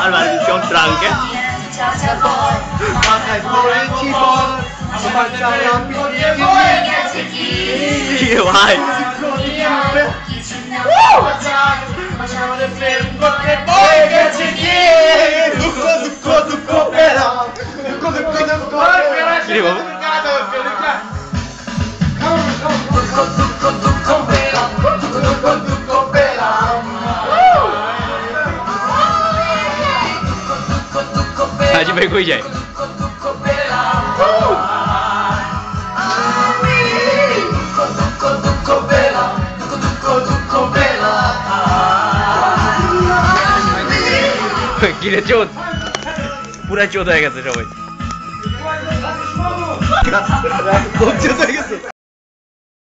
Allora, siamo tranche. Che vai? Ci fai qui c'è. Gila cut. Pura cut হয়ে গেছে সবাই।